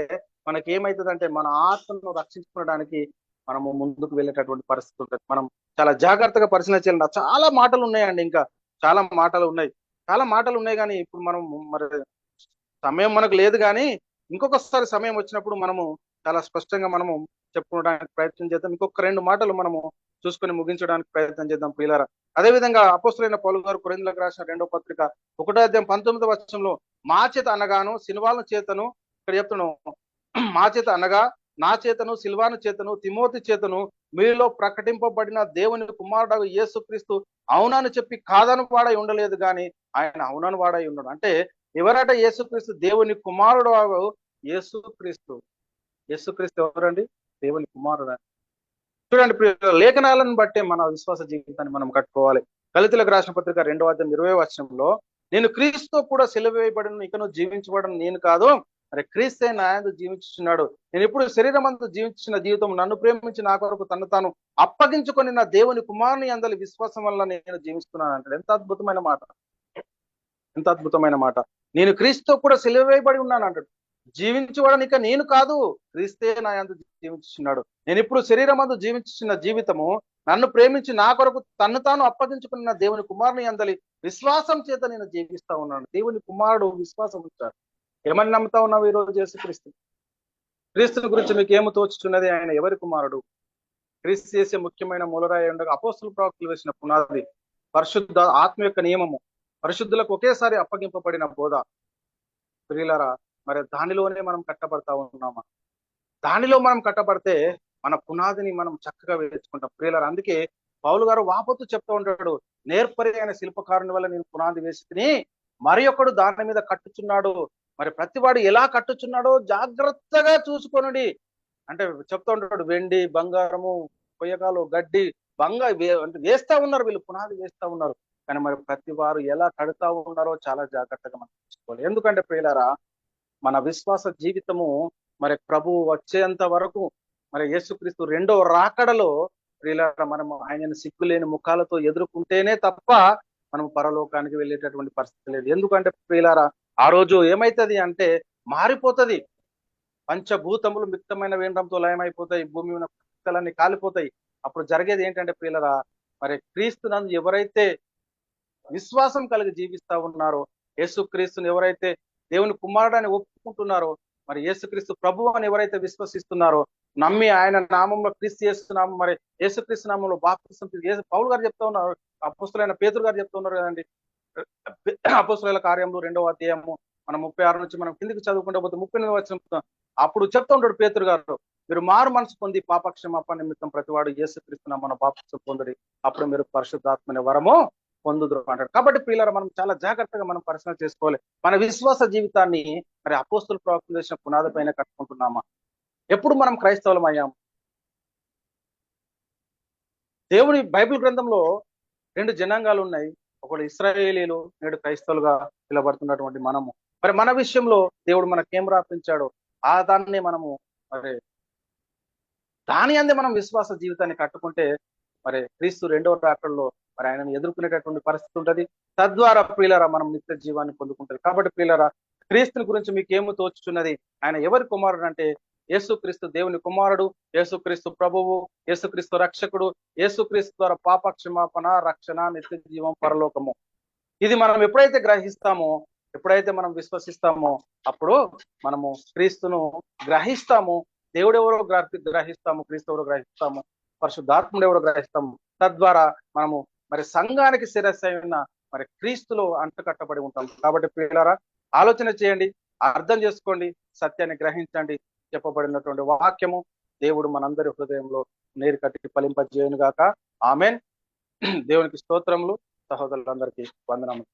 మనకి ఏమవుతుందంటే మన ఆత్మను రక్షించుకోవడానికి మనము ముందుకు వెళ్ళేటటువంటి పరిస్థితి ఉంటుంది. మనం చాలా జాగ్రత్తగా పరిశీలన చేయాలి. చాలా మాటలు ఉన్నాయండి, ఇంకా చాలా మాటలు ఉన్నాయి. చాలా మాటలు ఉన్నాయి కానీ ఇప్పుడు మనం మరి సమయం మనకు లేదు. కానీ ఇంకొకసారి సమయం వచ్చినప్పుడు మనము చాలా స్పష్టంగా మనము చెప్పుకోవడానికి ప్రయత్నం చేద్దాం. ఇంకొక రెండు మాటలు మనము చూసుకొని ముగించడానికి ప్రయత్నం చేద్దాం ప్రియులారా. అదేవిధంగా అపోస్తలుడైన పౌలు గారు కొరింథీయులకు రాసిన 2వ పత్రిక 1వ అధ్యాయం 19వ వచనంలో మా చేత అనగాను సిల్వాను చేతను, ఇక్కడ చెప్తున్నాం, మా చేత అనగా నా చేతను సిల్వాను చేతను తిమోతి చేతను మీలో ప్రకటింపబడిన దేవుని కుమారుడు యేసుక్రీస్తు అవునని చెప్పి కాదని వాడై ఉండలేదు కానీ ఆయన అవునని వాడై ఉన్నాడు. అంటే ఎవరట యేసుక్రీస్తు? దేవుని కుమారుడు యేసుక్రీస్తు. యేసుక్రీస్తు ఎవరండి? దేవుని కుమారుడు. చూడండి లేఖనాలను బట్టే మన విశ్వాస జీవితాన్ని మనం కట్టుకోవాలి. గళితీయులకు రాసిన పత్రిక 2వ అధ్యాయం 20వ వచనంలో నేను క్రీస్తుతో కూడా సిలువ వేయబడిన ఇకను జీవించబడను నేను కాదు, మరి క్రీస్తే నా యందు జీవించుచున్నాడు. నేను ఇప్పుడు శరీరం అంతా జీవించిన జీవితం నన్ను ప్రేమించి నా కొరకు తను తాను అప్పగించుకొని నా దేవుని కుమారుని అందరి విశ్వాసం వల్ల నేను జీవిస్తున్నాను అంటాడు. ఎంత అద్భుతమైన మాట! ఎంత అద్భుతమైన మాట! నేను క్రీస్తుతో కూడా సిలువ వేయబడి ఉన్నాను అంటాడు. జీవించువాడని ఇక నేను కాదు, క్రీస్తే నా యందు జీవించుచున్నాడు. నేను ఇప్పుడు శరీరం అందు జీవించుచున్న జీవితము నన్ను ప్రేమించి నా కొరకు తన్ను తాను అప్పగించుకున్న దేవుని కుమారుని అందలి విశ్వాసం చేత నేను జీవిస్తా ఉన్నాను. దేవుని కుమారుడు విశ్వాసం ఉంచాడు. ఏమని నమ్ముతా ఉన్నావు ఈరోజు? యేసుక్రీస్తు. క్రీస్తుని గురించి మీకు ఏమి తోచుచున్నది? ఆయన ఎవరి కుమారుడు? క్రీస్తు చేసే ముఖ్యమైన మూలరాయి ఉండగా అపోస్తుల ప్రవక్తలు వేసిన పునాది పరిశుద్ధ ఆత్మ యొక్క నియమము, పరిశుద్ధులకు ఒకేసారి అప్పగింపబడిన బోధ. ప్రియులారా, మరి దానిలోనే మనం కట్టబడతా ఉన్నామా? దానిలో మనం కట్టబడితే మన పునాదిని మనం చక్కగా వేసుకుంటాం ప్రియులారా. అందుకే పౌలు గారు వాపోతూ చెప్తూ ఉంటాడు, నేర్పరి అయిన శిల్పకారుని వల్ల నేను పునాది వేసి తిని మరి ఒకడు దాని మీద కట్టుచున్నాడు. మరి ప్రతివాడు ఎలా కట్టుచున్నాడో జాగ్రత్తగా చూసుకొనుడి అంటే చెప్తా ఉంటాడు. వెండి బంగారము కొయ్యకాలు గడ్డి అంటే వేస్తా ఉన్నారు వీళ్ళు, పునాది వేస్తా ఉన్నారు. కానీ మరి ప్రతి వారు ఎలా కడుతా ఉన్నారో చాలా జాగ్రత్తగా మనం చూసుకోవాలి. ఎందుకంటే ప్రియులారా, మన విశ్వాస జీవితము మరి ప్రభువు వచ్చేంత వరకు, మరి యేసుక్రీస్తు రెండవ రాకడలో ప్రియులారా మనము ఆయనను సిగ్గులేని ముఖాలతో ఎదుర్కొంటేనే తప్ప మనం పరలోకానికి వెళ్ళేటటువంటి పరిస్థితి లేదు. ఎందుకంటే ప్రియులారా, ఆ రోజు ఏమైతుంది అంటే మారిపోతుంది. పంచభూతములు మిక్తమైన వేండ్రంతో లయమైపోతాయి, భూమి ఉన్న పుస్తకాలన్నీ కాలిపోతాయి. అప్పుడు జరిగేది ఏంటంటే ప్రియులారా, మరి క్రీస్తు నందు ఎవరైతే విశ్వాసం కలిగి జీవిస్తా ఉన్నారో, యేసుక్రీస్తుని ఎవరైతే దేవుని కుమారుడని ఒప్పుకుంటున్నారో, మరి యేసుక్రీస్తు ప్రభు అని ఎవరైతే విశ్వసిస్తున్నారో, నమ్మి ఆయన నామంలో క్రీస్తు చేస్తున్నాము, మరి యేసుక్రీస్తు నామంలో బాప్తిసం పౌలు గారు చెప్తా ఉన్నారు, అపోస్తలుడైన పేతురు గారు చెప్తా ఉన్నారు కదండి. అపోస్తలుల కార్యములు 2వ అధ్యాయము మనం 36 నుంచి మనం కిందికి చదువుకుంటూ పోతే 38వ వచనం అప్పుడు చెప్తా ఉంటాడు పేతురు గారు, మీరు మారు మనసు పొంది పాపక్షమాపణ నిమిత్తం ప్రతివాడు యేసుక్రీస్తు నామమున బాప్తిసం పొందుడి, అప్పుడు మీరు పరిశుద్ధాత్మని వరము పొందుదురు అంటాడు. కాబట్టి ప్రియులారా, మనం చాలా జాగ్రత్తగా మనం పరిశీలన చేసుకోవాలి. మన విశ్వాస జీవితాన్ని మరి అపోస్తుల ప్రవక్తలు చేసిన పునాది పైన కట్టుకుంటున్నామా? ఎప్పుడు మనం క్రైస్తవులం అయ్యాము? దేవుని బైబిల్ గ్రంథంలో 2 జనాంగాలు ఉన్నాయి. ఒకడు ఇశ్రాయేలీలు, నేడు క్రైస్తవులుగా పిలబడుతున్నటువంటి మనము. మరి మన విషయంలో దేవుడు మనకేం రాపించాడో ఆ దాన్ని మనము మరి దాని అందే మనం విశ్వాస జీవితాన్ని కట్టుకుంటే మరి క్రీస్తు రెండవ రాకడలో మరి ఆయనను ఎదుర్కొనేటటువంటి పరిస్థితి ఉంటది. తద్వారా ప్రియులారా మనం నిత్య జీవాన్ని పొందుకుంటది. కాబట్టి ప్రియులారా, క్రీస్తుని గురించి మీకు ఏమి తోచుచున్నది? ఆయన ఎవరి కుమారుడు అంటే యేసుక్రీస్తు దేవుని కుమారుడు, యేసుక్రీస్తు ప్రభువు, యేసుక్రీస్తు రక్షకుడు, యేసుక్రీస్తు ద్వారా పాప క్షమాపణ, రక్షణ, నిత్య జీవం, పరలోకము. ఇది మనం ఎప్పుడైతే గ్రహిస్తామో ఎప్పుడైతే మనం విశ్వసిస్తామో అప్పుడు మనము క్రీస్తును గ్రహిస్తాము. దేవుడు ఎవరో గ్రహిస్తాము, క్రీస్తు ఎవరో గ్రహిస్తాము, పరిశుద్ధాత్ముడు ఎవరో గ్రహిస్తాము. తద్వారా మనము మరి సంఘానికి శిరస్సు అయిన మరి క్రీస్తులో అంటకట్టబడి ఉంటాం. కాబట్టి ప్రియులారా, ఆలోచన చేయండి, అర్థం చేసుకోండి, సత్యాన్ని గ్రహించండి. చెప్పబడినటువంటి వాక్యము దేవుడు మనందరి హృదయంలో నీరు కట్టి ఫలింపజేయును గాక. ఆమెన్. దేవునికి స్తోత్రములు. సహోదరులందరికీ వందనములు.